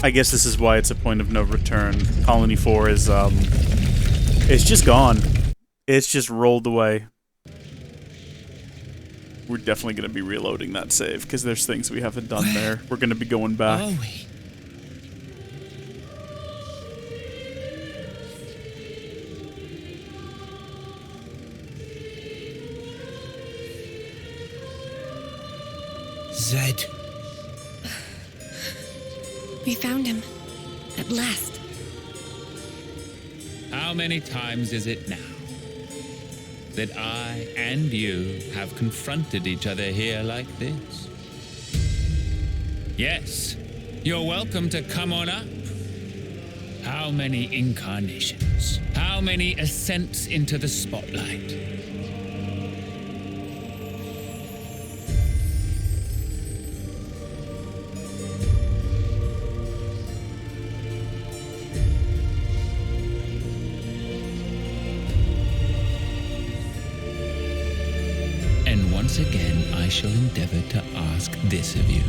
I guess this is why it's a point of no return. Colony 4 is, it's just gone. It's just rolled away. We're definitely going to be reloading that save, because there's things we haven't done there. We're going to be going back. Are we? Zed. We found him. At last. How many times is it now that I and you have confronted each other here like this? Yes, you're welcome to come on up. How many incarnations? How many ascents into the spotlight? Once again, I shall endeavor to ask this of you.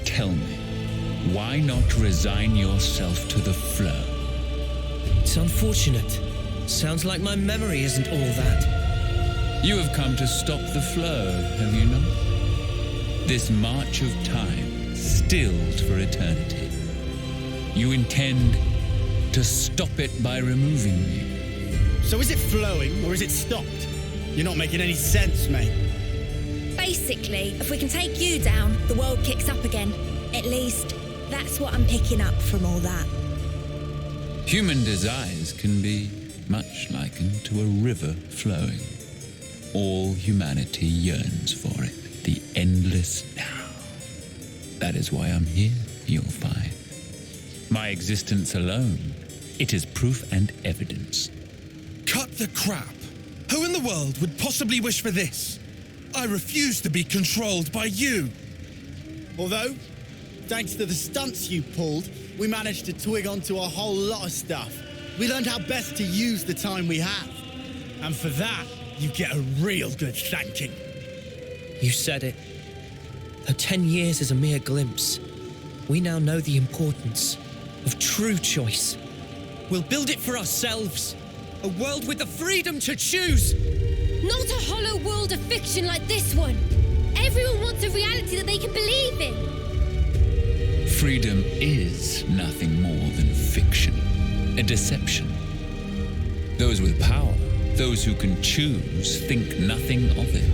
Tell me, why not resign yourself to the flow? It's unfortunate. Sounds like my memory isn't all that. You have come to stop the flow, have you not? This march of time, stilled for eternity. You intend to stop it by removing me. So is it flowing, or is it stopped? You're not making any sense, mate. Basically, if we can take you down, the world kicks up again. At least, that's what I'm picking up from all that. Human desires can be much likened to a river flowing. All humanity yearns for it, the endless now. That is why I'm here, you'll find. My existence alone, it is proof and evidence. Cut the crap! Who in the world would possibly wish for this? I refuse to be controlled by you. Although, thanks to the stunts you pulled, we managed to twig onto a whole lot of stuff. We learned how best to use the time we have. And for that, you get a real good thanking. You said it. Though 10 years is a mere glimpse, we now know the importance of true choice. We'll build it for ourselves. A world with the freedom to choose! Not a hollow world of fiction like this one! Everyone wants a reality that they can believe in! Freedom is nothing more than fiction, a deception. Those with power, those who can choose, think nothing of it.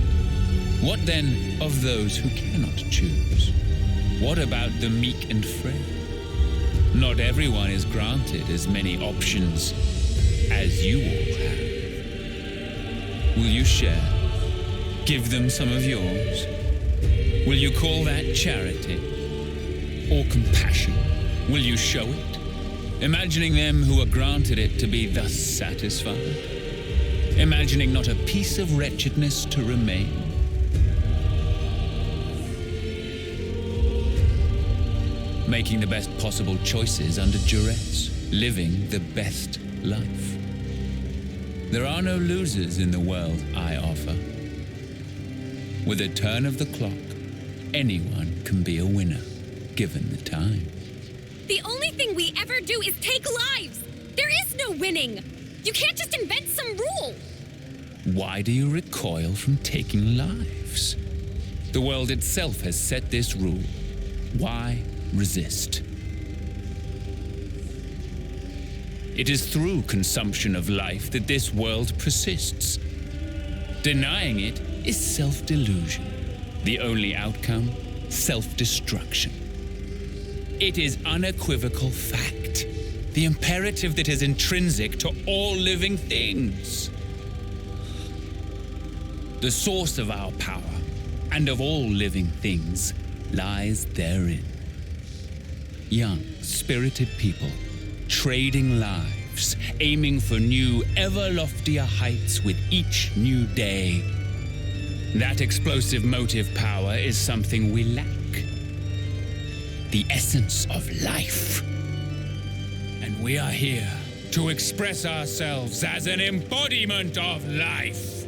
What then of those who cannot choose? What about the meek and frail? Not everyone is granted as many options as you all have. Will you share? Give them some of yours? Will you call that charity? Or compassion? Will you show it? Imagining them who are granted it to be thus satisfied? Imagining not a piece of wretchedness to remain? Making the best possible choices under duress, living the best life. There are no losers in the world I offer. With a turn of the clock, anyone can be a winner, given the time. The only thing we ever do is take lives! There is no winning! You can't just invent some rule! Why do you recoil from taking lives? The world itself has set this rule. Why resist? It is through consumption of life that this world persists. Denying it is self-delusion. The only outcome, self-destruction. It is unequivocal fact, the imperative that is intrinsic to all living things. The source of our power, and of all living things, lies therein. Young, spirited people, trading lives, aiming for new, ever loftier heights with each new day. That explosive motive power is something we lack. The essence of life. And we are here to express ourselves as an embodiment of life.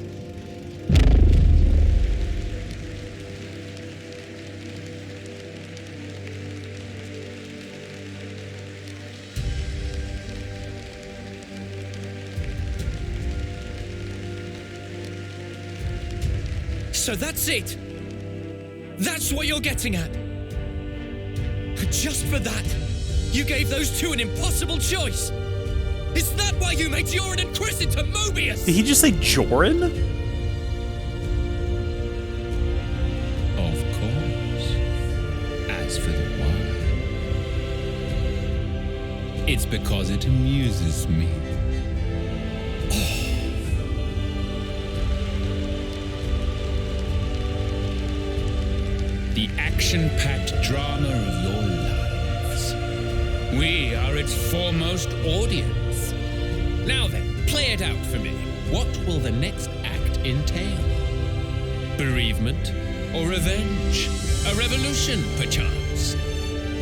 So that's it. That's what you're getting at. Just for that, you gave those two an impossible choice. Is that why you made Dorin and Chris into Mobius? Did he just say Jorin? Of course. As for the why, it's because it amuses me. The action-packed drama of your lives. We are its foremost audience. Now then, play it out for me. What will the next act entail? Bereavement or revenge? A revolution, perchance?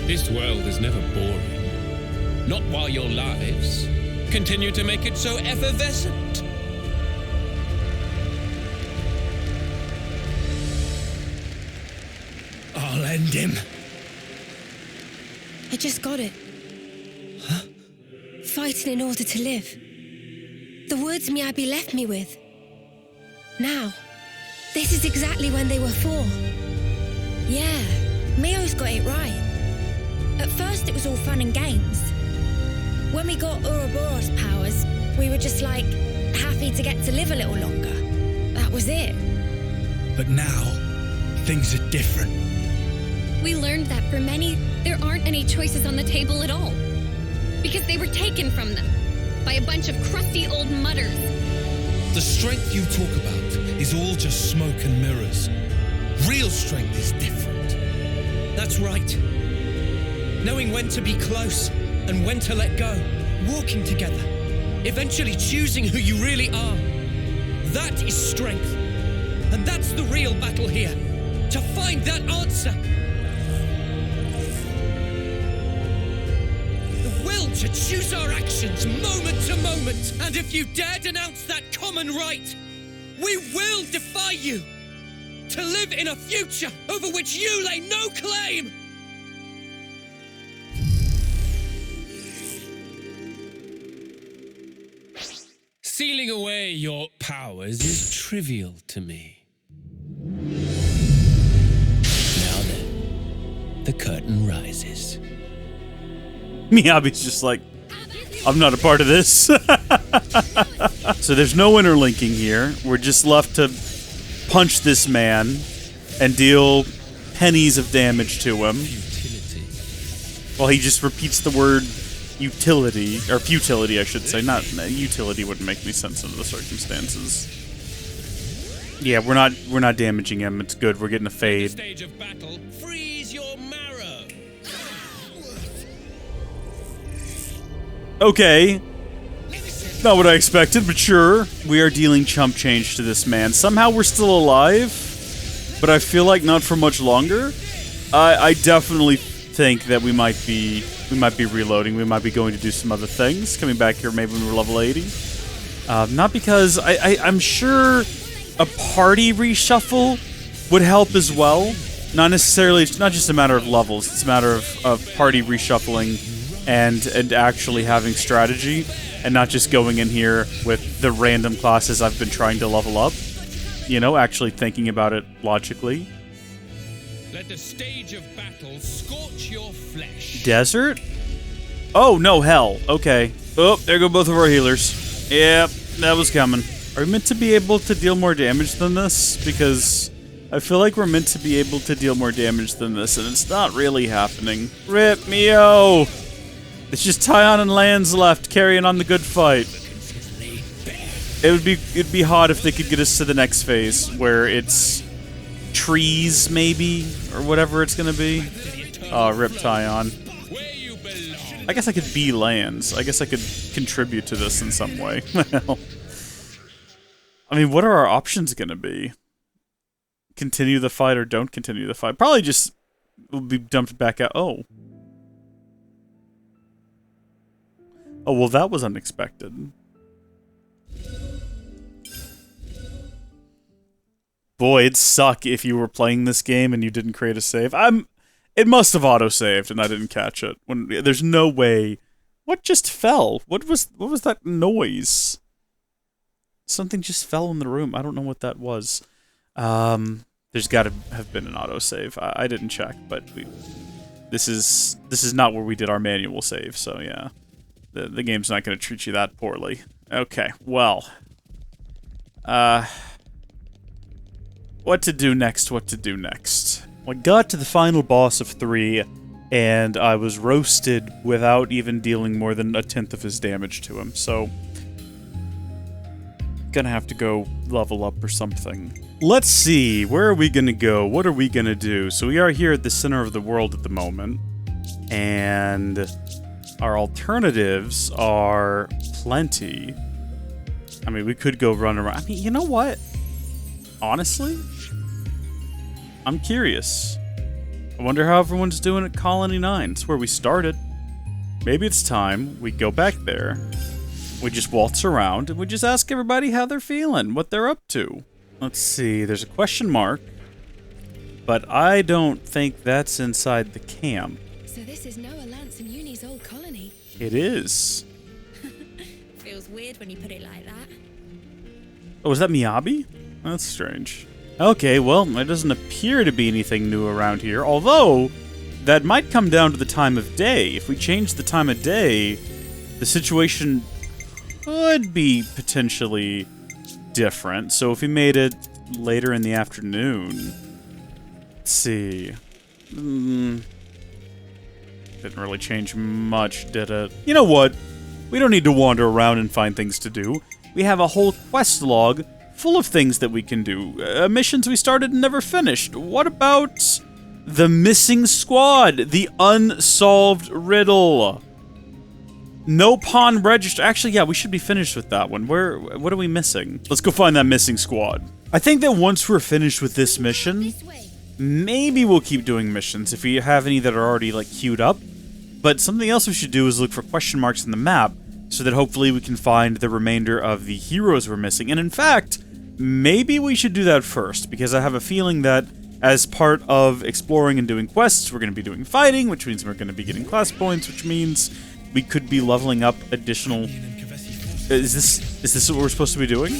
This world is never boring. Not while your lives continue to make it so effervescent. I'll end him. I just got it. Huh? Fighting in order to live. The words Miyabi left me with. Now, this is exactly when they were for. Yeah, Mio's got it right. At first it was all fun and games. When we got Ouroboros powers, we were just like, happy to get to live a little longer. That was it. But now, things are different. We learned that for many, there aren't any choices on the table at all. Because they were taken from them by a bunch of crusty old mutters. The strength you talk about is all just smoke and mirrors. Real strength is different. That's right. Knowing when to be close and when to let go. Walking together. Eventually choosing who you really are. That is strength. And that's the real battle here. To find that answer. The will to choose our actions moment to moment. And if you dare denounce that common right, we will defy you. To live in a future over which you lay no claim. Sealing away your powers is trivial to me. Now then, the curtain rises. Miyabi's just like, I'm not a part of this. So there's no interlinking here. We're just left to punch this man and deal pennies of damage to him. Futility. Well, he just repeats the word utility, or futility, I should say. Not utility wouldn't make any sense under the circumstances. Yeah, we're not damaging him. It's good. We're getting a fade. Stage of battle, freeze your marrow. Okay. Not what I expected, but sure. We are dealing chump change to this man. Somehow we're still alive, but I feel like not for much longer. I definitely think that we might be reloading. We might be going to do some other things. Coming back here maybe when we're level 80. Not because I'm sure a party reshuffle would help as well. Not necessarily. It's not just a matter of levels. It's a matter of party reshuffling and actually having strategy. And not just going in here with the random classes I've been trying to level up. You know, actually thinking about it logically. Let the stage of battle scorch your flesh. Desert? Oh, no, hell. Okay. Oh, there go both of our healers. Yep, that was coming. Are we meant to be able to deal more damage than this? Because I feel like we're meant to be able to deal more damage than this, and it's not really happening. Rip Mio! It's just Tyon and Lands left, carrying on the good fight. It'd be hot if they could get us to the next phase, where it's trees, maybe, or whatever it's gonna be. Oh, rip Tyon. I guess I could be Lands. I guess I could contribute to this in some way. Well, I mean, what are our options gonna be? Continue the fight or don't continue the fight? Probably just will be dumped back out. Oh. Oh, well, that was unexpected. Boy, it'd suck if you were playing this game and you didn't create a save. It must have auto-saved and I didn't catch it. There's no way. What just fell? What was that noise? Something just fell in the room. I don't know what that was. There's got to have been an autosave. I didn't check, but this is not where we did our manual save, so yeah. The game's not going to treat you that poorly. Okay, well. What to do next, what to do next. I got to the final boss of 3, and I was roasted without even dealing more than 1/10 of his damage to him, so... Gonna have to go level up or something. Let's see, where are we gonna go? What are we gonna do? So we are here at the center of the world at the moment, and our alternatives are plenty. I mean, we could go run around. I mean, you know what? Honestly, I'm curious. I wonder how everyone's doing at Colony 9. It's where we started. Maybe it's time we go back there. We just waltz around and we just ask everybody how they're feeling, what they're up to. Let's see, there's a question mark, but I don't think that's inside the camp. So this is Noah, Lance, and Uni's old colony. It is. Feels weird when you put it like that. Oh, is that Miyabi? That's strange. Okay, well, there doesn't appear to be anything new around here, although that might come down to the time of day. If we change the time of day, the situation could be potentially different. So if we made it later in the afternoon, let's see. Didn't really change much, did it? You know what? We don't need to wander around and find things to do. We have a whole quest log full of things that we can do. Missions we started and never finished. What about the missing squad? The unsolved riddle. No pawn register. Actually, yeah, we should be finished with that one. What are we missing? Let's go find that missing squad. I think that once we're finished with this mission, maybe we'll keep doing missions if we have any that are already like queued up. But something else we should do is look for question marks in the map so that hopefully we can find the remainder of the heroes we're missing. And in fact, maybe we should do that first, because I have a feeling that as part of exploring and doing quests, we're going to be doing fighting, which means we're going to be getting class points, which means we could be leveling up additional... Is this what we're supposed to be doing?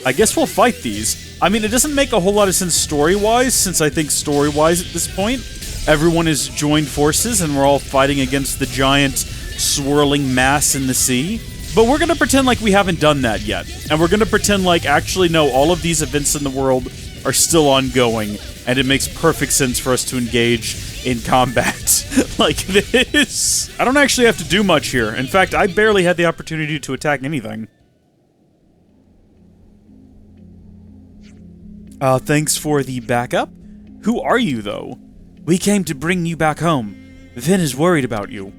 I guess we'll fight these. I mean, it doesn't make a whole lot of sense story-wise, since I think story-wise at this point, everyone has joined forces and we're all fighting against the giant swirling mass in the sea. But we're going to pretend like we haven't done that yet. And we're going to pretend like, actually, no, all of these events in the world are still ongoing, and it makes perfect sense for us to engage in combat like this. I don't actually have to do much here. In fact, I barely had the opportunity to attack anything. Thanks for the backup. Who are you, though? We came to bring you back home. Vin is worried about you.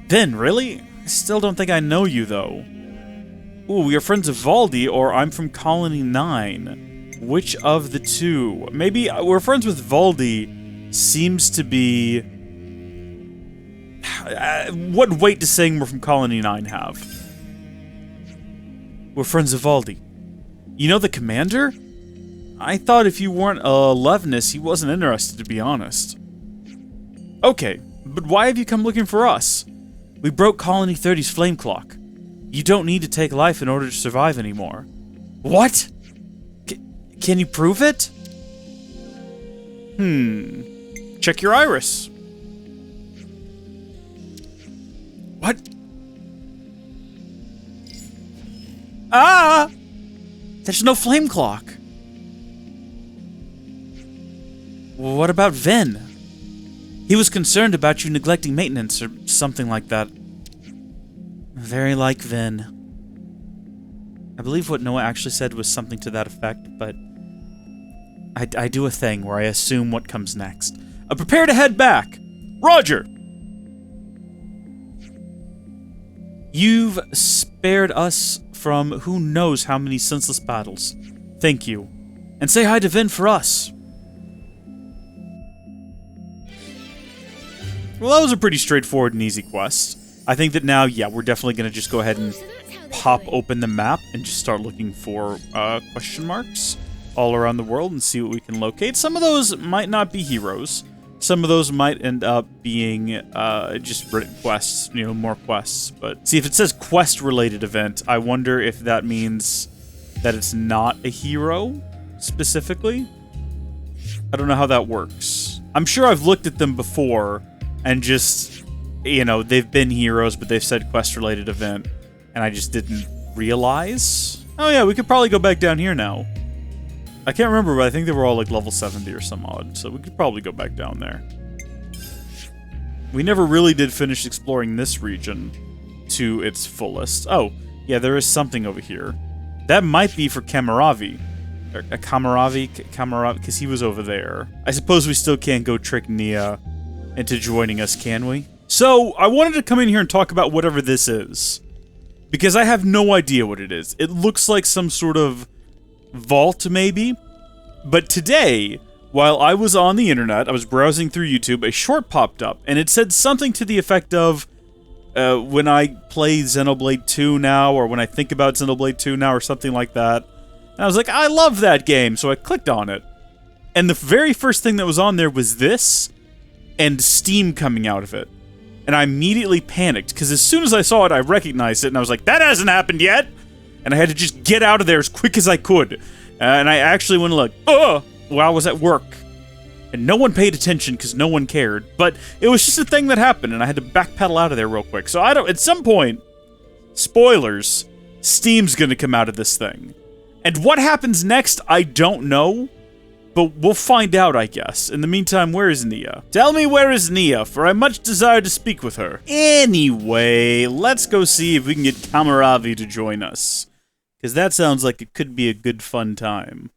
Vin, really? I still don't think I know you, though. Ooh, we are friends of Valdi, or I'm from Colony 9. Which of the two? Maybe we're friends with Valdi seems to be... what weight does saying we're from Colony 9 have? We're friends of Valdi. You know the commander? I thought if you weren't a Levinus, he wasn't interested, to be honest. Okay, but why have you come looking for us? We broke Colony 30's flame clock. You don't need to take life in order to survive anymore. What? Can you prove it? Check your iris. What? Ah! There's no flame clock. What about Vin? He was concerned about you neglecting maintenance or something like that. Very like Vin. I believe what Noah actually said was something to that effect, but I do a thing where I assume what comes next. Prepare to head back. Roger! You've spared us from who knows how many senseless battles. Thank you. And say hi to Vin for us. Well, that was a pretty straightforward and easy quest. I think that now, yeah, we're definitely going to just go ahead and pop open the map and just start looking for question marks all around the world and see what we can locate. Some of those might not be heroes. Some of those might end up being just written quests, you know, more quests. But see, if it says quest-related event, I wonder if that means that it's not a hero. specifically. I don't know how that works. I'm sure I've looked at them before and just, you know, they've been heroes, but they've said quest-related event, and I just didn't realize. Oh yeah, we could probably go back down here now. I can't remember, but I think they were all like level 70 or some odd, so we could probably go back down there. We never really did finish exploring this region to its fullest. Oh, yeah, there is something over here. That might be for Cammuravi. Or Cammuravi, because he was over there. I suppose we still can't go trick Nia into joining us, can we? So, I wanted to come in here and talk about whatever this is. Because I have no idea what it is. It looks like some sort of vault, maybe. But today, while I was on the internet, I was browsing through YouTube, a short popped up, and it said something to the effect of, when I play Xenoblade 2 now, or when I think about Xenoblade 2 now, or something like that. And I was like, I love that game, so I clicked on it. And the very first thing that was on there was this, and steam coming out of it. And I immediately panicked, because as soon as I saw it, I recognized it, and I was like, that hasn't happened yet! And I had to just get out of there as quick as I could. And I actually went like, while I was at work. And no one paid attention because no one cared. But it was just a thing that happened, and I had to backpedal out of there real quick. So at some point, spoilers, steam's gonna come out of this thing. And what happens next, I don't know. But we'll find out, I guess. In the meantime, where is Nia? Tell me where is Nia, for I much desire to speak with her. Anyway, let's go see if we can get Cammuravi to join us. Because that sounds like it could be a good fun time.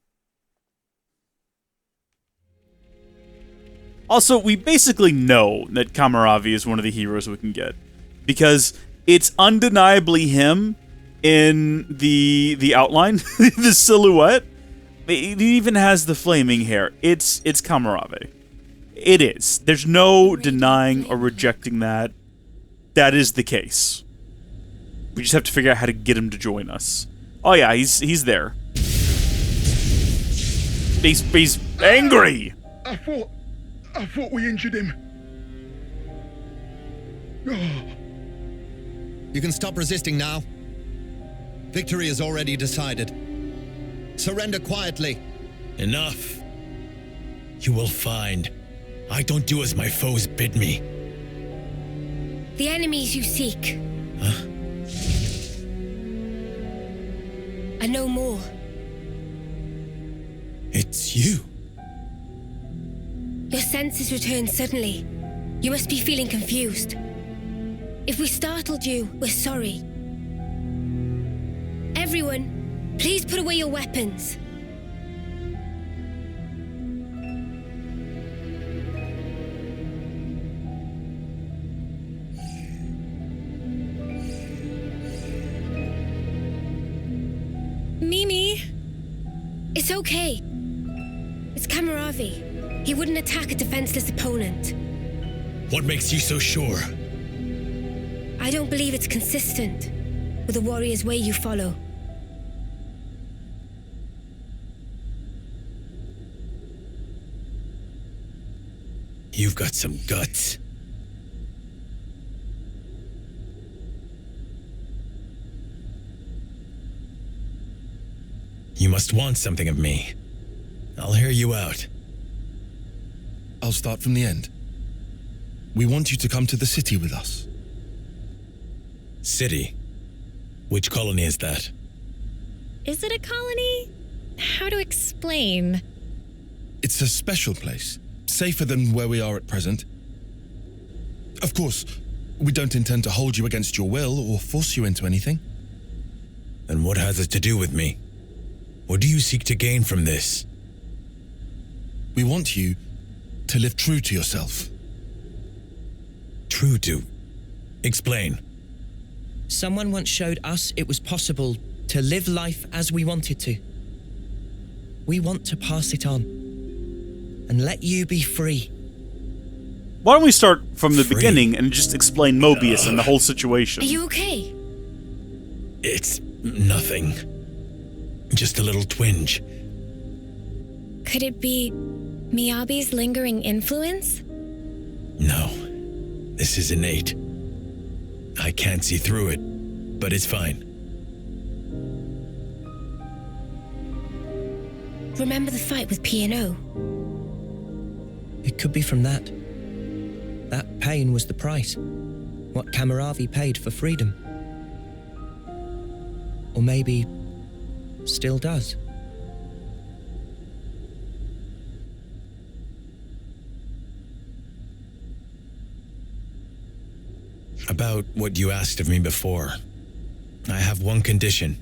Also, we basically know that Cammuravi is one of the heroes we can get. Because it's undeniably him in the outline, the silhouette. It even has the flaming hair. It's Cammuravi. It is. There's no denying or rejecting that. That is the case. We just have to figure out how to get him to join us. Oh yeah, he's there. He's angry. I thought we injured him. You can stop resisting now. Victory is already decided. Surrender quietly. Enough. You will find I don't do as my foes bid me. The enemies you seek. Huh? I know more. It's you. Your senses returned suddenly. You must be feeling confused. If we startled you, we're sorry. Everyone, please put away your weapons. Mimi. It's okay. It's Cammuravi. He wouldn't attack a defenseless opponent. What makes you so sure? I don't believe it's consistent with the warrior's way you follow. You've got some guts. You must want something of me. I'll hear you out. I'll start from the end. We want you to come to the city with us. City? Which colony is that? Is it a colony? How to explain? It's a special place, safer than where we are at present. Of course, we don't intend to hold you against your will or force you into anything. Then what has it to do with me? What do you seek to gain from this? We want you to live true to yourself. True to? Explain. Someone once showed us it was possible to live life as we wanted to. We want to pass it on and let you be free. Why don't we start from the beginning and just explain Mobius and the whole situation? Are you okay? It's nothing. Just a little twinge. Could it be Miyabi's lingering influence? No. This is innate. I can't see through it, but it's fine. remember the fight with P&O? It could be from that. That pain was the price. What Cammuravi paid for freedom. Or maybe still does. About what you asked of me before, I have one condition.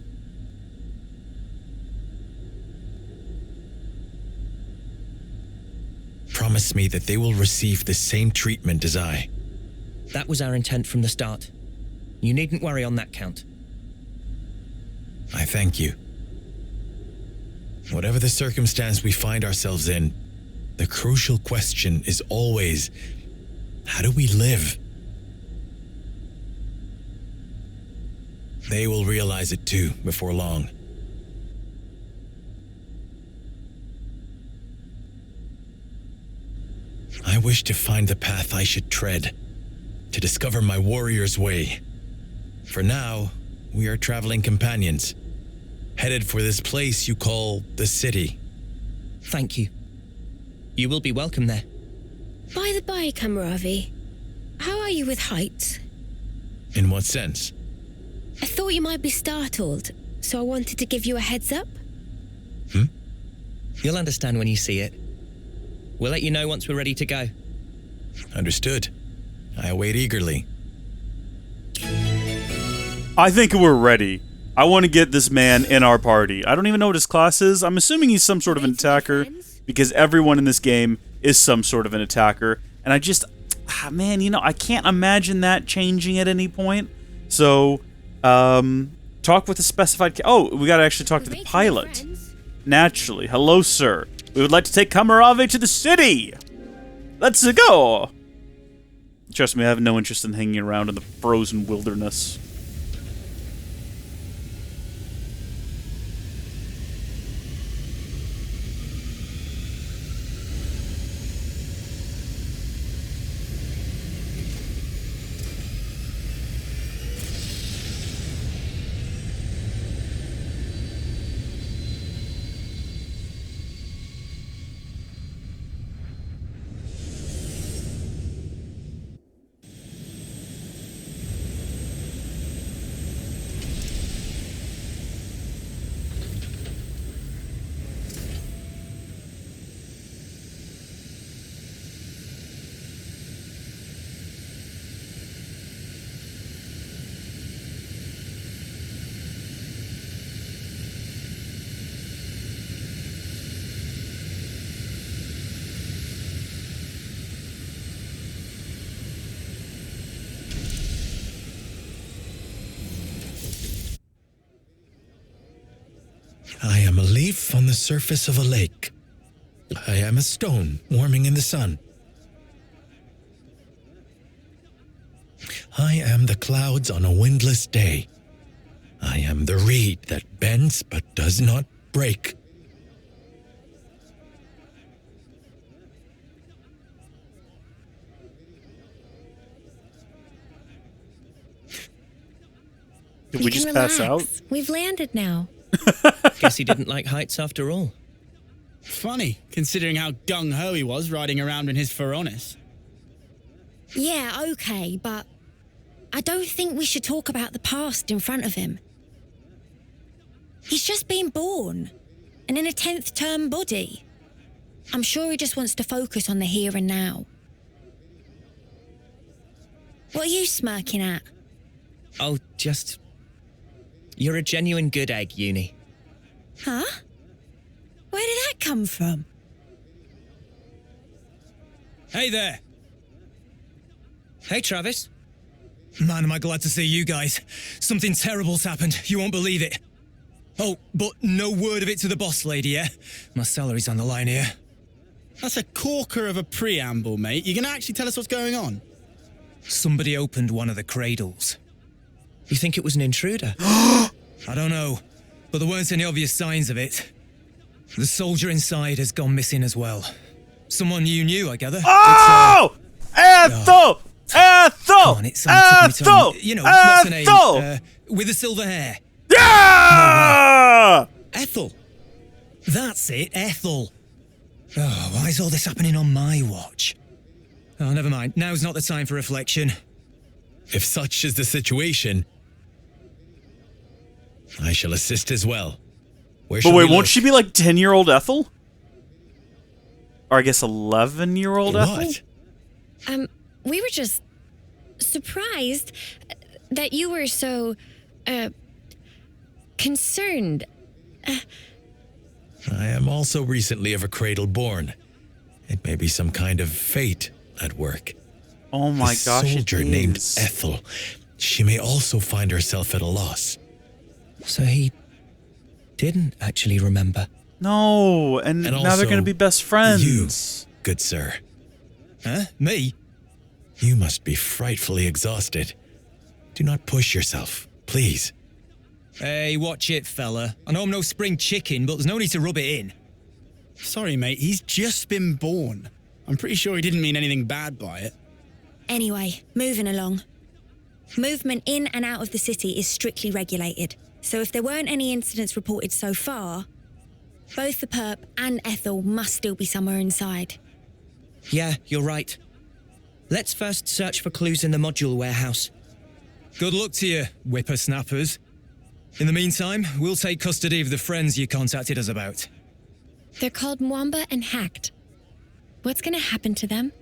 Promise me that they will receive the same treatment as I. That was our intent from the start. You needn't worry on that count. I thank you. Whatever the circumstance we find ourselves in, the crucial question is always, how do we live? They will realize it too before long. I wish to find the path I should tread, to discover my warrior's way. For now, we are traveling companions, headed for this place you call the city. Thank you. You will be welcome there. By the by, Cammuravi, how are you with heights? In what sense? I thought you might be startled, so I wanted to give you a heads up. You'll understand when you see it. We'll let you know once we're ready to go. Understood. I await eagerly. I think we're ready. I want to get this man in our party. I don't even know what his class is. I'm assuming he's some sort of an attacker, because everyone in this game is some sort of an attacker. And I just, man, you know, I can't imagine that changing at any point. So, talk with the specified... Oh, we got to actually talk to the pilot. Naturally. Hello, sir. We would like to take Cammuravi to the city. Let's go. Trust me, I have no interest in hanging around in the frozen wilderness. I am a leaf on the surface of a lake. I am a stone warming in the sun. I am the clouds on a windless day. I am the reed that bends but does not break. Did we just pass out? We've landed now. Guess he didn't like heights after all. Funny, considering how gung-ho he was riding around in his Feronis. Yeah, okay, but I don't think we should talk about the past in front of him. He's just been born, and in a 10th term body. I'm sure he just wants to focus on the here and now. What are you smirking at? Oh, just... You're a genuine good egg, Uni. Huh? Where did that come from? Hey there. Hey, Travis. Man, am I glad to see you guys. Something terrible's happened. You won't believe it. Oh, but no word of it to the boss lady, yeah? My salary's on the line here. That's a corker of a preamble, mate. You gonna actually tell us what's going on? Somebody opened one of the cradles. You think it was an intruder? I don't know, but there weren't any obvious signs of it. The soldier inside has gone missing as well. Someone you knew, I gather. Oh! Ethel! Ethel! Come on, it's someone took me to him. You know, what's her name? With the silver hair. Yeah! Ethel. That's it, Ethel. Oh, why is all this happening on my watch? Oh, never mind. Now's not the time for reflection. If such is the situation, I shall assist as well. Where But shall wait, we won't look? she be like 10-year-old Ethel? Or I guess 11-year-old Ethel? What? We were just surprised that you were so, concerned. I am also recently of a cradle born. It may be some kind of fate at work. Oh my A gosh, soldier it named is. Ethel. She may also find herself at a loss. So he didn't actually remember. No, and And now they're also, going to be best friends. You, good sir. Huh? Me? You must be frightfully exhausted. Do not push yourself, please. Hey, watch it, fella. I know I'm no spring chicken, but there's no need to rub it in. Sorry, mate, he's just been born. I'm pretty sure he didn't mean anything bad by it. Anyway, moving along. Movement in and out of the city is strictly regulated. So if there weren't any incidents reported so far, both the perp and Ethel must still be somewhere inside. Yeah, you're right. Let's first search for clues in the module warehouse. Good luck to you, whippersnappers. In the meantime, we'll take custody of the friends you contacted us about. They're called Mwamba and Hacked. What's gonna happen to them?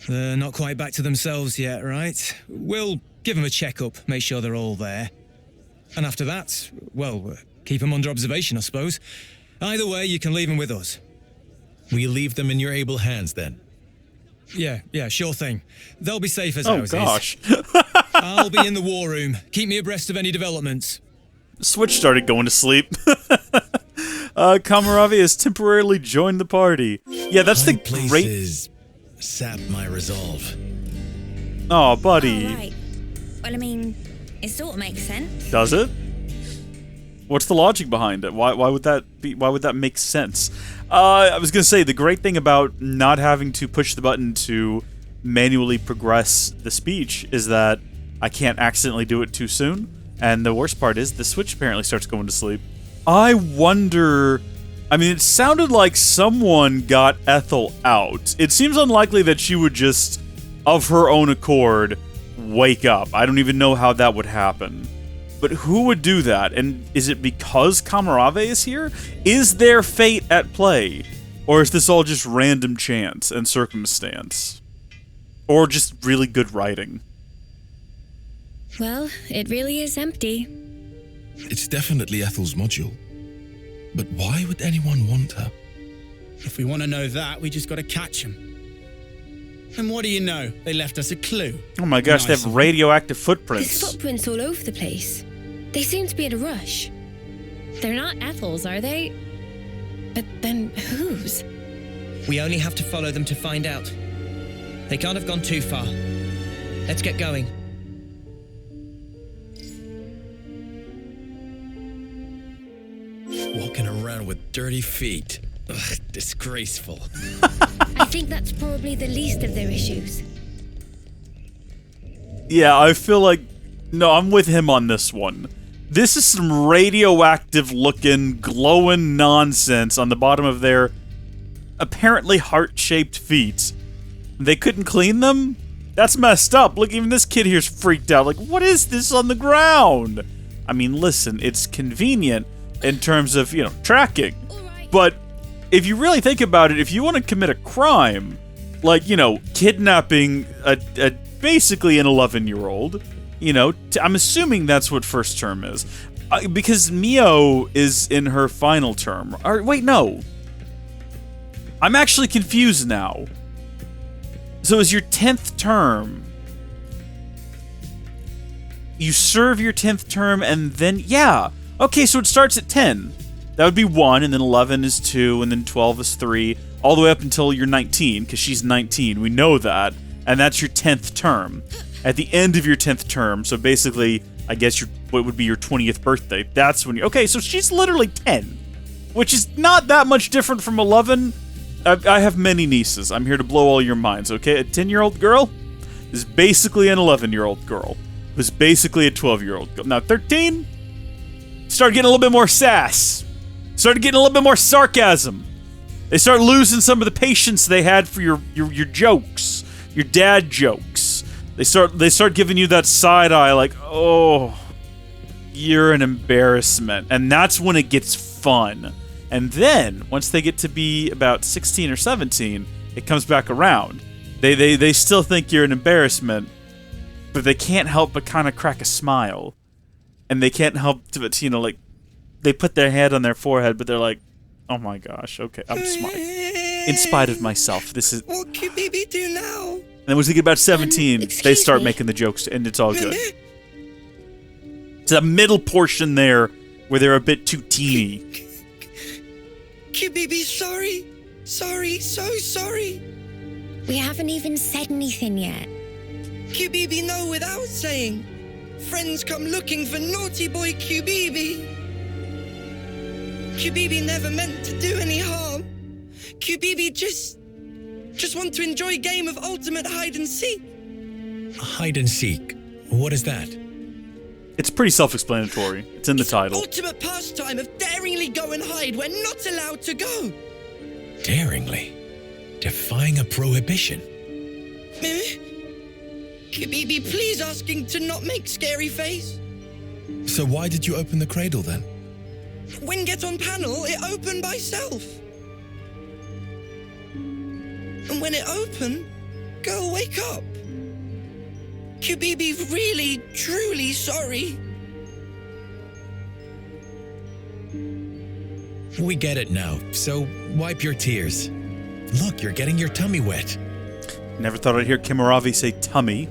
They're not quite back to themselves yet, right? We'll give them a checkup, make sure they're all there. And after that, well, keep them under observation, I suppose. Either way, you can leave them with us. We leave them in your able hands then. Yeah, sure thing. They'll be safe as Oh houses. gosh. I'll be in the war room. Keep me abreast of any developments. Switch started going to sleep. Cammuravi has temporarily joined the party. Yeah, that's High the great... places sap my resolve. Oh, buddy. Oh, right. Well, I mean, it sort of makes sense. Does it? What's the logic behind it? Why would that be? Why would that make sense? I was gonna say the great thing about not having to push the button to manually progress the speech is that I can't accidentally do it too soon. And the worst part is the Switch apparently starts going to sleep. I wonder... I mean, it sounded like someone got Ethel out. It seems unlikely that she would just, of her own accord, wake up. I don't even know how that would happen. But who would do that? And is it because Cammuravi is here? Is there fate at play? Or is this all just random chance and circumstance? Or just really good writing? Well, it really is empty. It's definitely Ethel's module. But why would anyone want her? If we want to know that, we just got to catch him. And what do you know? They left us a clue. Oh my gosh, they Nice. have radioactive There's footprints. footprints all over the place. They seem to be in a rush. They're not Ethel's, are they? But then whose? We only have to follow them to find out. They can't have gone too far. Let's get going. Walking around with dirty feet. Ugh, disgraceful. I think that's probably the least of their issues. Yeah, I feel like... No, I'm with him on this one. This is some radioactive looking, glowing nonsense on the bottom of their apparently heart-shaped feet. They couldn't clean them? That's messed up. Look, even this kid here's freaked out. Like, what is this on the ground? I mean, listen, it's convenient in terms of, you know, tracking. But if you really think about it, if you want to commit a crime, like, you know, kidnapping a basically an 11-year-old, you know, I'm assuming that's what first term is. Because Mio is in her final term. Or, wait, no. I'm actually confused now. So is your 10th term... You serve your 10th term and then... Yeah. Okay, so it starts at 10. That would be 1, and then 11 is 2, and then 12 is 3, all the way up until you're 19, because she's 19. We know that. And that's your 10th term. At the end of your 10th term, so basically, I guess what would be your 20th birthday, that's when you... Okay, so she's literally 10, which is not that much different from 11. I have many nieces. I'm here to blow all your minds, okay? A 10-year-old girl is basically an 11-year-old girl, who's basically a 12-year-old girl. Now, 13, start getting a little bit more sass. started getting a little bit more sarcasm. They start losing some of the patience they had for your jokes, your dad jokes. They start giving you that side eye, like, oh, you're an embarrassment, and that's when it gets fun. And then once they get to be about 16 or 17, it comes back around. They still think you're an embarrassment, but they can't help but kind of crack a smile, and they can't help but, you know, like, they put their hand on their forehead, but they're like, oh my gosh, okay, I'm smiling. In spite of myself, this is... What can baby do now? And then once they get about 17, they excuse start me. making the jokes, and it's all good. It's a middle portion there where they're a bit too teeny. Baby, sorry. Sorry, so sorry. We haven't even said anything yet. QBB know without saying. Friends come looking for naughty boy QBB. QBB never meant to do any harm. QBB just want to enjoy a game of ultimate hide and seek. Hide and seek. What is that? It's pretty self-explanatory. It's in the title. Ultimate pastime of daringly go and hide where not allowed to go. Daringly? Defying a prohibition? QBB, please asking to not make scary face. So why did you open the cradle then? When get on panel, it open by self. And when it open, girl wake up. QBB really, truly sorry. We get it now, so wipe your tears. Look, you're getting your tummy wet. Never thought I'd hear Cammuravi say tummy.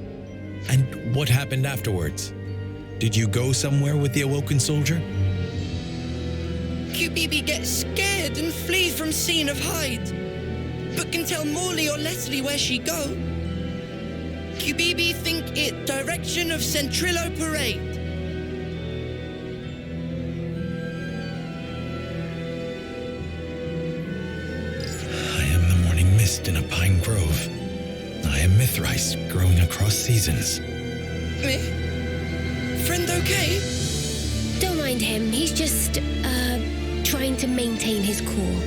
And what happened afterwards? Did you go somewhere with the awoken soldier? QBB gets scared and flee from scene of hide, but can tell Morley or Leslie where she go. QBB think it direction of Centrillo Parade. I am the morning mist in a pine grove. I am Mithrice growing across seasons. Friend okay? Don't mind him. He's just, trying to maintain his cool.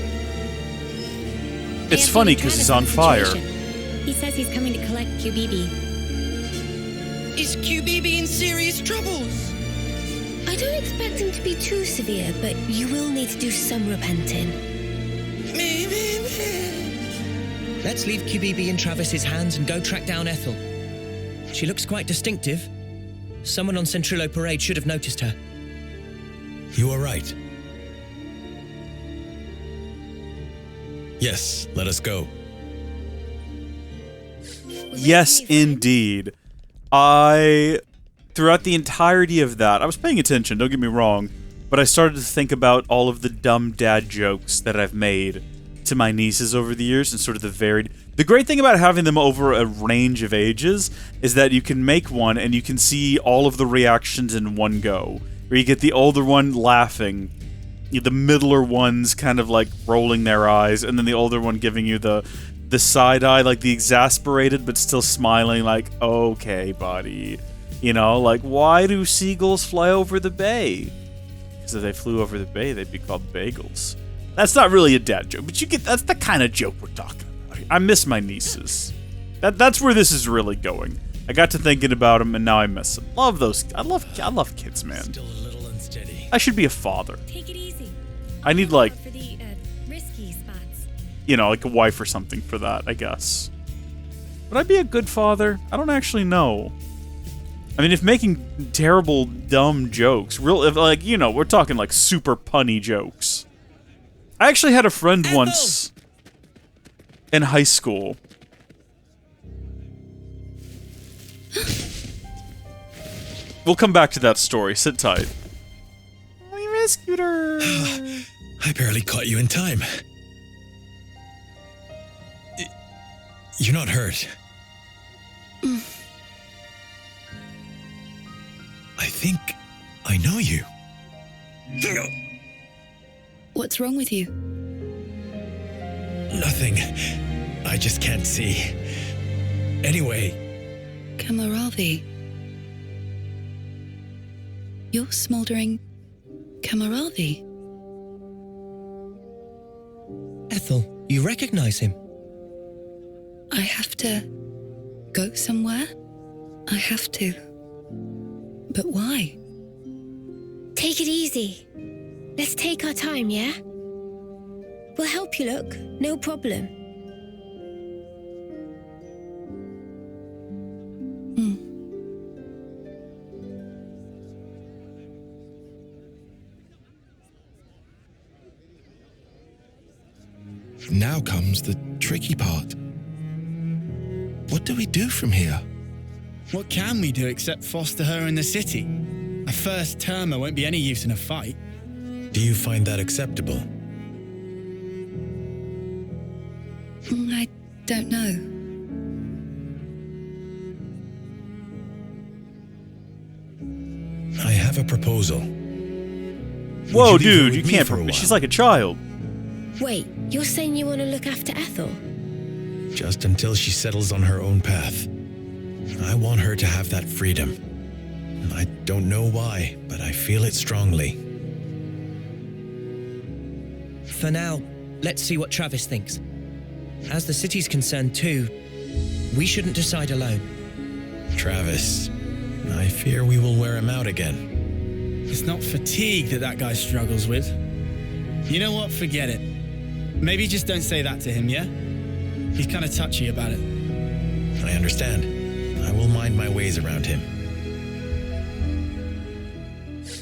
It's funny because he's on fire. He says he's coming to collect QBB. Is QBB in serious troubles? I don't expect him to be too severe, but you will need to do some repenting. Let's leave QBB in Travis's hands and go track down Ethel. She looks quite distinctive. Someone on Centrillo Parade should have noticed her. You are right. Yes, let us go. Yes, indeed. Throughout the entirety of that, I was paying attention, don't get me wrong, but I started to think about all of the dumb dad jokes that I've made to my nieces over the years and sort of the varied... The great thing about having them over a range of ages is that you can make one and you can see all of the reactions in one go. Where you get the older one laughing, the middler ones kind of like rolling their eyes, and then the older one giving you the side eye, like the exasperated but still smiling, like, okay, buddy. You know, like, why do seagulls fly over the bay? Because if they flew over the bay, they'd be called bagels. That's not really a dad joke, but that's the kind of joke we're talking about here. I miss my nieces. That's where this is really going. I got to thinking about them, and now I miss them. Love those. I love kids, man. Still a little unsteady. I should be a father. Take it easy. I need, like, For the risky spots. you know, like a wife or something for that, I guess. Would I be a good father? I don't actually know. I mean, if making terrible, dumb jokes, like, you know, we're talking like super punny jokes. I actually had a friend once in high school. We'll come back to that story. Sit tight. We rescued her. I barely caught you in time. You're not hurt. I think I know you. What's wrong with you? Nothing. I just can't see. Anyway. Cammuravi. You're smoldering Cammuravi. Ethel, you recognize him? I have to go somewhere? I have to. But why? Take it easy. Let's take our time, yeah? We'll help you, look. No problem. Now comes the tricky part. What do we do from here? What can we do except foster her in the city? A first termer won't be any use in a fight. Do you find that acceptable? I don't know. I have a proposal. Whoa, Would you leave her dude, you with me can't. for a while? She's like a child. Wait, you're saying you want to look after Ethel? Just until she settles on her own path. I want her to have that freedom. I don't know why, but I feel it strongly. For now, let's see what Travis thinks. As the city's concerned too, we shouldn't decide alone. Travis, I fear we will wear him out again. It's not fatigue that guy struggles with. You know what? Forget it. Maybe just don't say that to him, yeah? He's kind of touchy about it. I understand. I will mind my ways around him.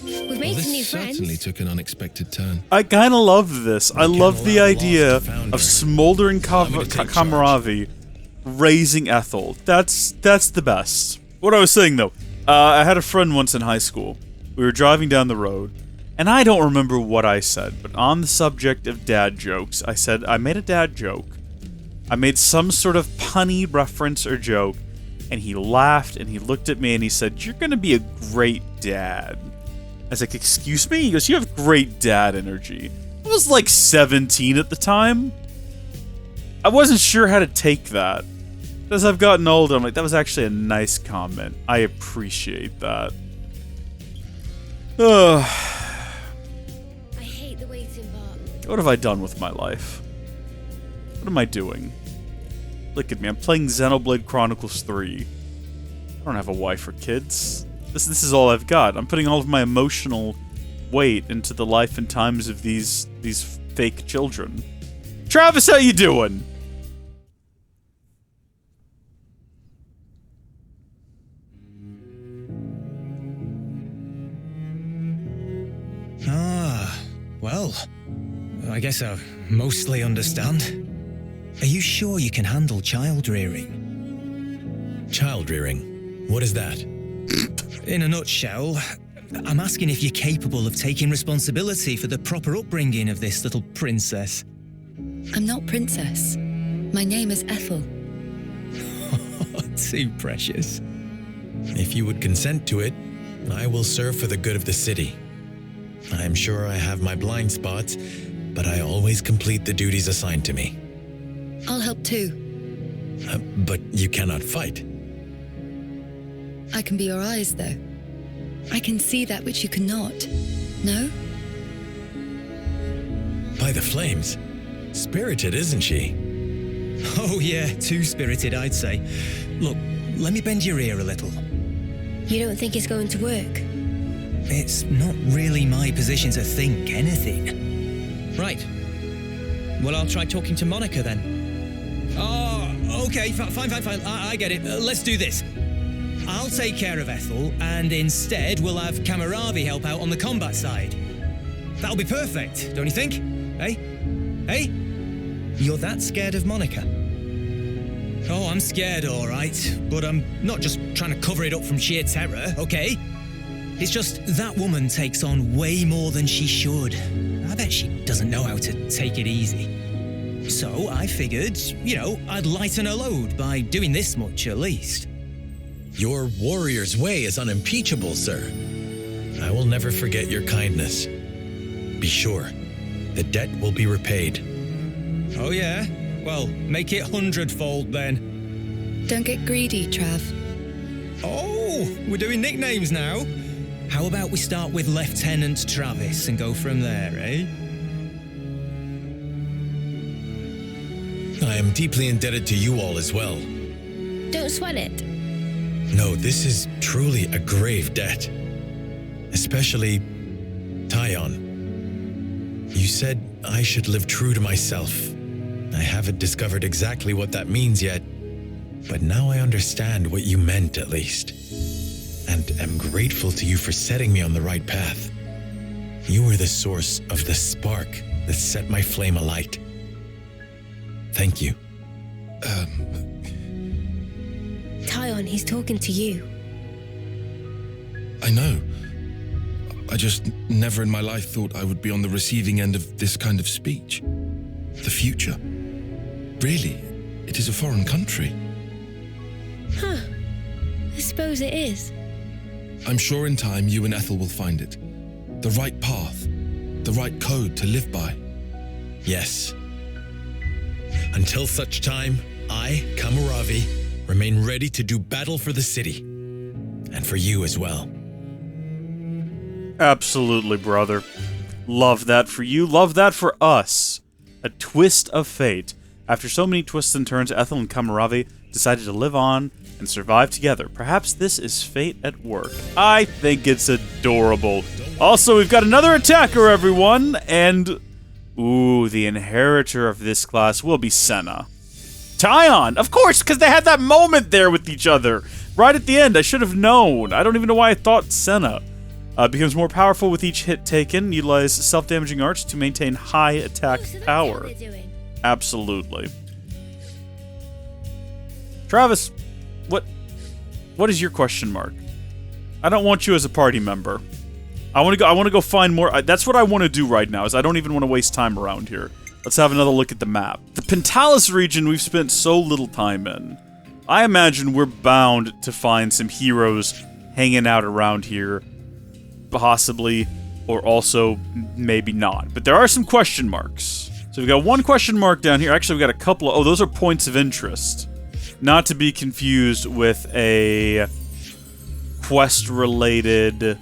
We've made some new This certainly friends. took an unexpected turn. I kind of love this. I love the allow idea loss to founder. of smoldering Allow me to take Cammuravi raising Ethel. That's the best. What I was saying though, I had a friend once in high school. We were driving down the road, and I don't remember what I said, but on the subject of dad jokes, I said I made a dad joke. I made some sort of punny reference or joke, and he laughed and he looked at me and he said, "You're gonna be a great dad." I was like, "Excuse me?" He goes, "You have great dad energy." I was like 17 at the time. I wasn't sure how to take that. As I've gotten older, I'm like, that was actually a nice comment. I appreciate that. Ugh. I hate the waiting part. What have I done with my life? What am I doing? Look at me, I'm playing Xenoblade Chronicles 3. I don't have a wife or kids. This is all I've got. I'm putting all of my emotional weight into the life and times of these fake children. Travis, how you doing? Well, I guess I mostly understand. Are you sure you can handle child rearing? Child rearing? What is that? In a nutshell, I'm asking if you're capable of taking responsibility for the proper upbringing of this little princess. I'm not princess. My name is Ethel. Too precious. If you would consent to it, I will serve for the good of the city. I am sure I have my blind spots, but I always complete the duties assigned to me. I'll help too. But you cannot fight. I can be your eyes, though. I can see that which you cannot. No? By the flames. Spirited, isn't she? Oh yeah, too spirited, I'd say. Look, let me bend your ear a little. You don't think it's going to work? It's not really my position to think anything. Right. Well, I'll try talking to Monica then. Oh, okay, fine. I get it. Let's do this. I'll take care of Ethel, and instead we'll have Cammuravi help out on the combat side. That'll be perfect, don't you think? Hey? You're that scared of Monica? Oh, I'm scared, all right. But I'm not just trying to cover it up from sheer terror, okay? It's just that woman takes on way more than she should. I bet she doesn't know how to take it easy. So I figured, I'd lighten her load by doing this much at least. Your warrior's way is unimpeachable, sir. I will never forget your kindness. Be sure, the debt will be repaid. Oh yeah? Well, make it 100-fold then. Don't get greedy, Trav. Oh, we're doing nicknames now. How about we start with Lieutenant Travis and go from there, eh? I am deeply indebted to you all as well. Don't sweat it. No, this is truly a grave debt. Especially Tyon. You said I should live true to myself. I haven't discovered exactly what that means yet, but now I understand what you meant at least. And am grateful to you for setting me on the right path. You were the source of the spark that set my flame alight. Thank you. Tyon, he's talking to you. I know. I just never in my life thought I would be on the receiving end of this kind of speech. The future. Really, it is a foreign country. Huh. I suppose it is. I'm sure in time you and Ethel will find it. The right path. The right code to live by. Yes. Until such time, I, Cammuravi, remain ready to do battle for the city. And for you as well. Absolutely, brother. Love that for you, love that for us. A twist of fate. After so many twists and turns, Ethel and Cammuravi decided to live on and survive together. Perhaps this is fate at work. I think it's adorable. Also, we've got another attacker, everyone, and... ooh, the inheritor of this class will be Senna. Tyon! Of course, because they had that moment there with each other. Right at the end, I should have known. I don't even know why I thought Senna. Becomes more powerful with each hit taken. Utilize self-damaging arts to maintain high attack power. Absolutely. Travis, what is your question mark? I don't want you as a party member. I want to go find more. That's what I want to do right now. Is I don't even want to waste time around here. Let's have another look at the map. The Pentalis region we've spent so little time in. I imagine we're bound to find some heroes hanging out around here. Possibly, or also maybe not. But there are some question marks. So we've got one question mark down here. Actually, we've got a couple of... oh, those are points of interest. Not to be confused with a quest-related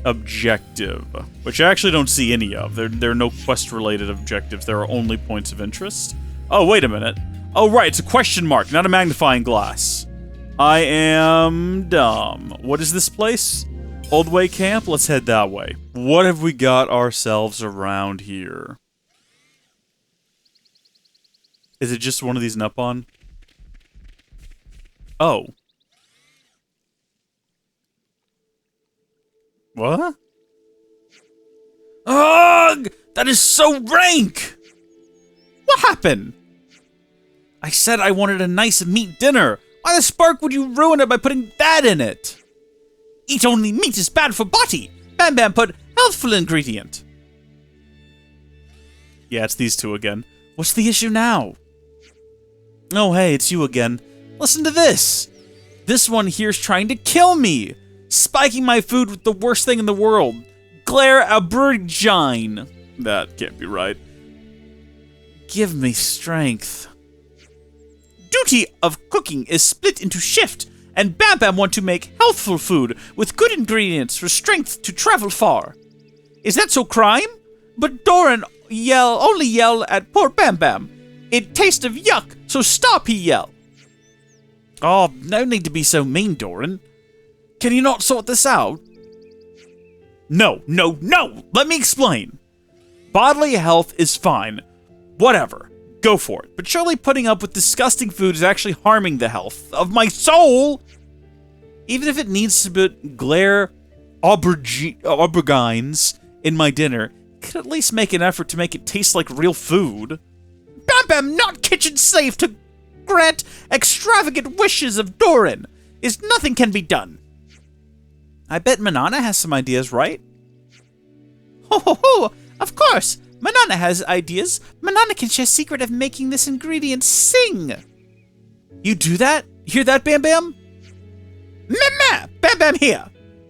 objective, which I actually don't see any of. There are no quest-related objectives. There are only points of interest. Oh, wait a minute. Oh, right, it's a question mark, not a magnifying glass. I am dumb. What is this place? Old Way Camp? Let's head that way. What have we got ourselves around here? Is it just one of these Nupon? Oh. What? Ugh! That is so rank! What happened? I said I wanted a nice meat dinner. Why the spark would you ruin it by putting that in it? Eat only meat is bad for body. Bambam put healthful ingredient. Yeah, it's these two again. What's the issue now? Oh, hey, it's you again. Listen to this. This one here's trying to kill me. Spiking my food with the worst thing in the world. Glare Abergine. That can't be right. Give me strength. Duty of cooking is split into shift, and Bambam want to make healthful food with good ingredients for strength to travel far. Is that so crime? But Dorin only yell at poor Bambam. It tastes of yuck, so stop, he yell. Oh, no need to be so mean, Dorin. Can you not sort this out? No, no, no! Let me explain. Bodily health is fine. Whatever. Go for it. But surely putting up with disgusting food is actually harming the health of my soul! Even if it needs to put glare aubergines in my dinner, I could at least make an effort to make it taste like real food. Bambam not kitchen safe to grant extravagant wishes of Dorin. Is nothing can be done. I bet Manana has some ideas, right? Ho ho ho! Of course! Manana has ideas. Manana can share secret of making this ingredient sing. You do that? Hear that, Bam Bam? Mama! Bam Bam here.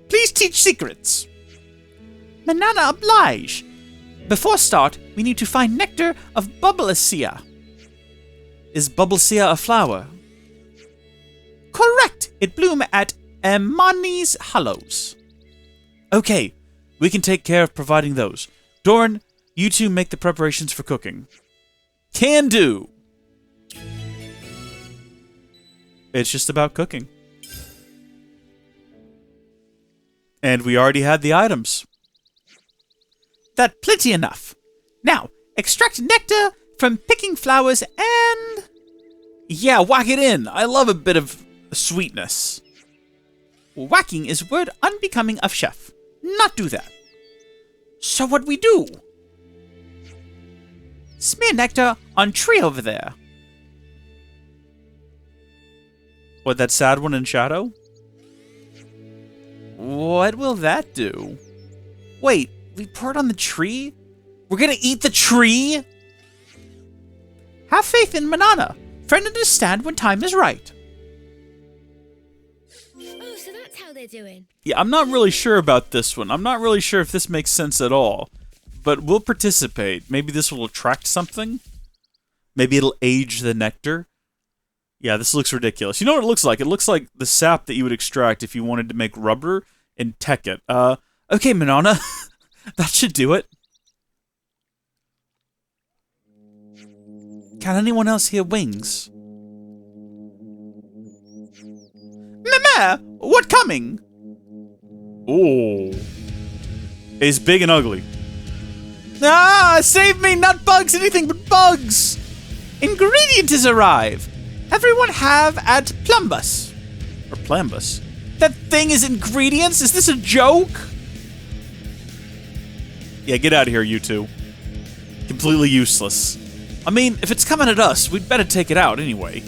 Please teach secrets. Manana oblige. Before start, we need to find nectar of Bubblesia. Is Bubblesia a flower? Correct! It bloom at Amani's Hollows. Okay, we can take care of providing those. Dorin, you two make the preparations for cooking. Can do. It's just about cooking. And we already had the items. That plenty enough. Now, extract nectar from picking flowers and... Yeah, whack it in. I love a bit of sweetness. Whacking is word unbecoming of chef. Not do that. So what we do? Smear nectar on tree over there. What, that sad one in shadow? What will that do? Wait, we pour it on the tree? We're gonna eat the tree? Have faith in Manana. Friend understand when time is right. Oh, so that's how they're doing. Yeah, I'm not really sure about this one. I'm not really sure if this makes sense at all. But we'll participate. Maybe this will attract something? Maybe it'll age the nectar? Yeah, this looks ridiculous. You know what it looks like? It looks like the sap that you would extract if you wanted to make rubber and tech it. Okay, Manana. That should do it. Can anyone else hear wings? Mama, what coming? Oh. It's big and ugly. Ah, save me, not bugs, anything but bugs. Ingredient is arrive. Everyone have at Plumbus. Or Plambus. That thing is ingredients? Is this a joke? Yeah, get out of here, you two. Completely useless. I mean, if it's coming at us, we'd better take it out anyway.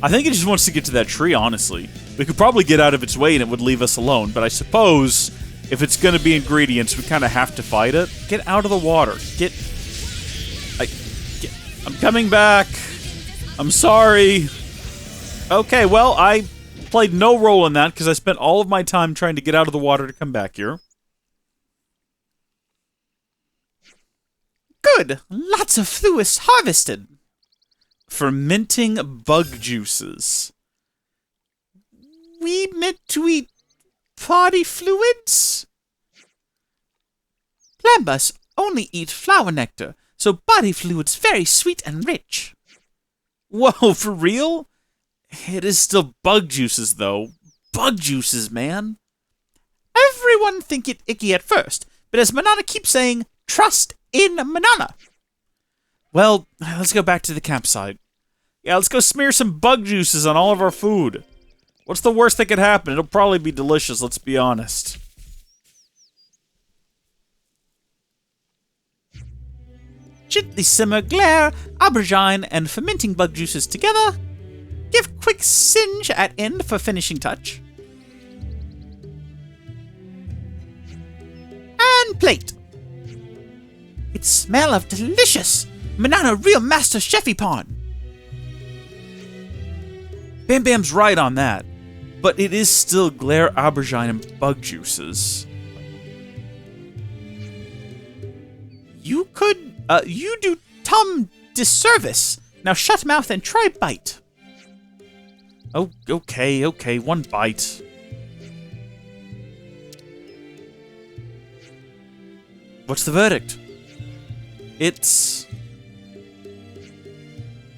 I think it just wants to get to that tree, honestly. We could probably get out of its way and it would leave us alone, but I suppose if it's gonna be ingredients, we kind of have to fight it. Get out of the water. I'm coming back. I'm sorry. Okay, well, I played no role in that because I spent all of my time trying to get out of the water to come back here. Good. Lots of fluids harvested. Fermenting bug juices. We meant to eat body fluids? Plambus only eat flower nectar, so body fluids very sweet and rich. Whoa, for real? It is still bug juices, though. Bug juices, man. Everyone think it icky at first, but as Manana keeps saying, trust in Manana. Well, let's go back to the campsite. Yeah, let's go smear some bug juices on all of our food. What's the worst that could happen? It'll probably be delicious, let's be honest. Gently simmer glare, aubergine, and fermenting bug juices together. Give quick singe at end for finishing touch. And plate. It smell of delicious. Manana real master chefy pawn. Bam Bam's right on that, but it is still glare, aubergine, and bug juices. You do Tom disservice. Now shut mouth and try bite. Oh, okay, one bite. What's the verdict? It's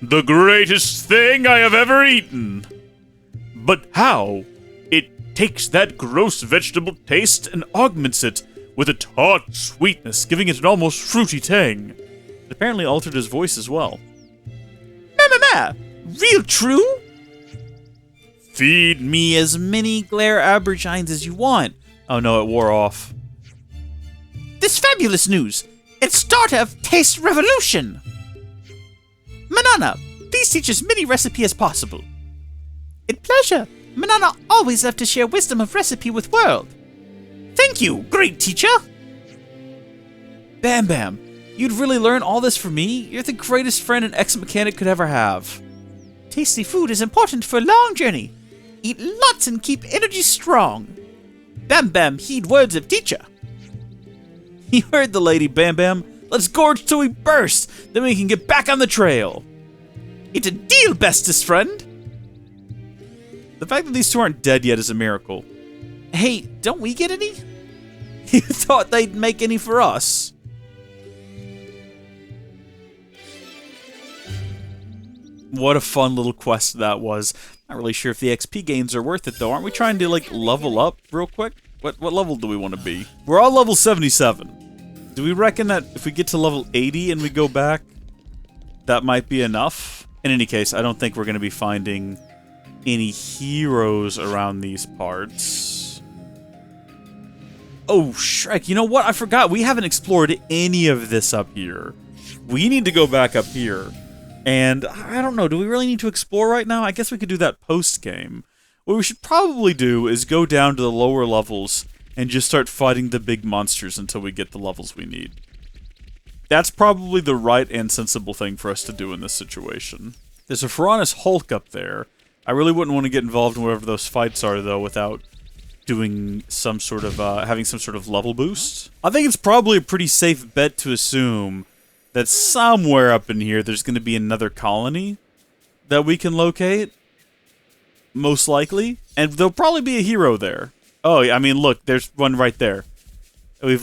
the greatest thing I have ever eaten. But how? It takes that gross vegetable taste and augments it with a tart sweetness, giving it an almost fruity tang. It apparently altered his voice as well. Ma, real true? Feed me as many glare aubergines as you want. Oh no, it wore off. This fabulous news. It's start of taste revolution. Manana, please teach as many recipe as possible. It pleasure. Manana always love to share wisdom of recipe with world. Thank you, great teacher. Bam Bam, you'd really learn all this from me? You're the greatest friend an ex-mechanic could ever have. Tasty food is important for a long journey. Eat lots and keep energy strong. Bam Bam heed words of teacher. You heard the lady, Bam Bam. Let's gorge till we burst, then we can get back on the trail. It's a deal, bestest friend. The fact that these two aren't dead yet is a miracle. Hey, don't we get any? You thought they'd make any for us? What a fun little quest that was. Not really sure if the XP gains are worth it, though. Aren't we trying to, like, level up real quick? What level do we want to be? We're all level 77. Do we reckon that if we get to level 80 and we go back, that might be enough? In any case, I don't think we're going to be finding any heroes around these parts. Oh, Shrek, you know what? I forgot. We haven't explored any of this up here. We need to go back up here. And I don't know, do we really need to explore right now? I guess we could do that post-game. What we should probably do is go down to the lower levels and just start fighting the big monsters until we get the levels we need. That's probably the right and sensible thing for us to do in this situation. There's a Ferranus Hulk up there. I really wouldn't want to get involved in whatever those fights are, though, without doing some sort of, having some sort of level boost. I think it's probably a pretty safe bet to assume that somewhere up in here there's going to be another colony that we can locate. Most likely. And there'll probably be a hero there. Oh, I mean, look, there's one right there. We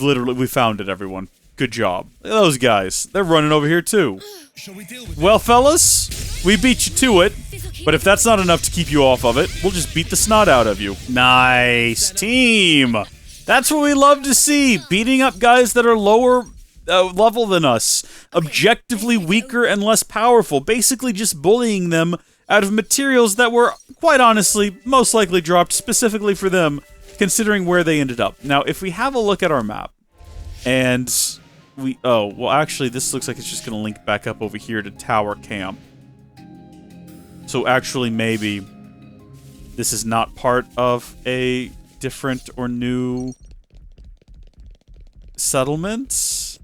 found it, everyone. Good job. Look at those guys. They're running over here, too. Well, fellas, we beat you to it. But if that's not enough to keep you off of it, we'll just beat the snot out of you. Nice team. That's what we love to see. Beating up guys that are lower level than us. Objectively weaker and less powerful. Basically just bullying them out of materials that were, quite honestly, most likely dropped specifically for them, considering where they ended up. Now, if we have a look at our map, and we... Oh, well, actually, this looks like it's just going to link back up over here to Tower Camp. So actually, maybe this is not part of a different or new settlement?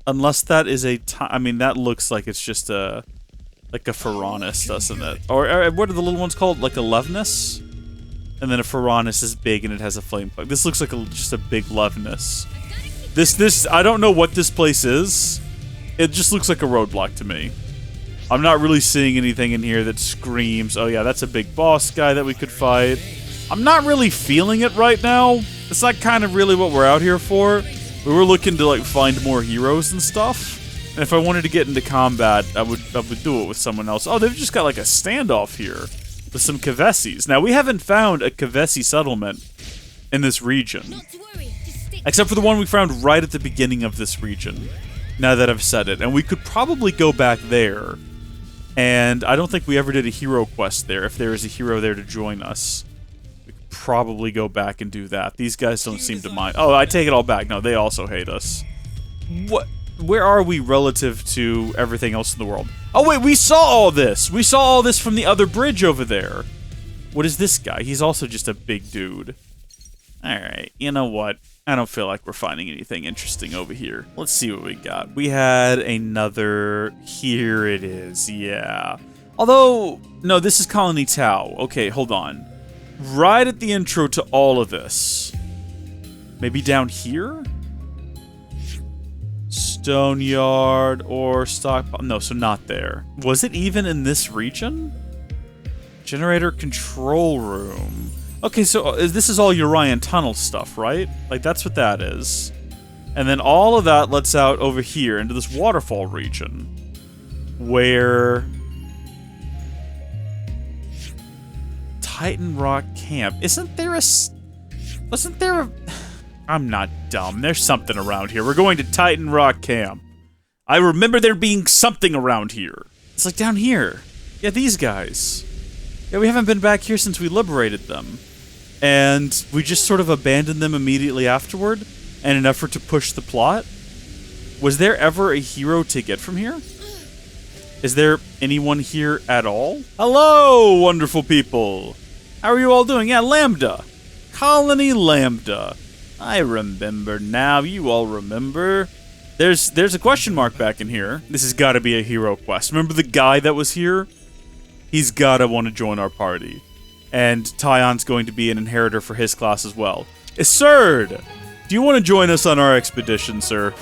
Unless that is a... I mean, that looks like it's just a... like a Ferranus, doesn't it? Or what are the little ones called? Like a Levnus? And then a Ferranus is big and it has a flame plug. This looks like just a big Levnus. This, I don't know what this place is. It just looks like a roadblock to me. I'm not really seeing anything in here that screams, oh yeah, that's a big boss guy that we could fight. I'm not really feeling it right now. It's not kind of really what we're out here for. We were looking to like find more heroes and stuff. And if I wanted to get into combat, I would do it with someone else. Oh, they've just got like a standoff here with some Kvesis. Now, we haven't found a Kvesi settlement in this region. Except for the one we found right at the beginning of this region, now that I've said it. And we could probably go back there. And I don't think we ever did a hero quest there. If there is a hero there to join us, we could probably go back and do that. These guys don't seem to mind. Oh, I take it all back. No, they also hate us. What? Where are we relative to everything else in the world? Oh, wait, we saw all this. We saw all this from the other bridge over there. What is this guy? He's also just a big dude. Alright, you know what? I don't feel like we're finding anything interesting over here. Let's see what we got. We had another... Here it is, yeah. Although, no, this is Colony Tau. Okay, hold on. Right at the intro to all of this. Maybe down here? Stoneyard or stockpile. No, so not there. Was it even in this region? Generator control room. Okay, so this is all Uryan Tunnel stuff, right? Like, that's what that is. And then all of that lets out over here into this waterfall region. Where... Titan Rock Camp. Isn't there a... Wasn't there a... I'm not dumb. There's something around here. We're going to Titan Rock Camp. I remember there being something around here. It's like down here. Yeah, these guys. Yeah, we haven't been back here since we liberated them. And we just sort of abandoned them immediately afterward in an effort to push the plot. Was there ever a hero to get from here? Is there anyone here at all? Hello, wonderful people. How are you all doing? Yeah, Lambda. Colony Lambda. I remember now. You all remember. There's a question mark back in here. This has got to be a hero quest. Remember the guy that was here? He's got to want to join our party. And Tyon's going to be an inheritor for his class as well. Iserd! Do you want to join us on our expedition, sir?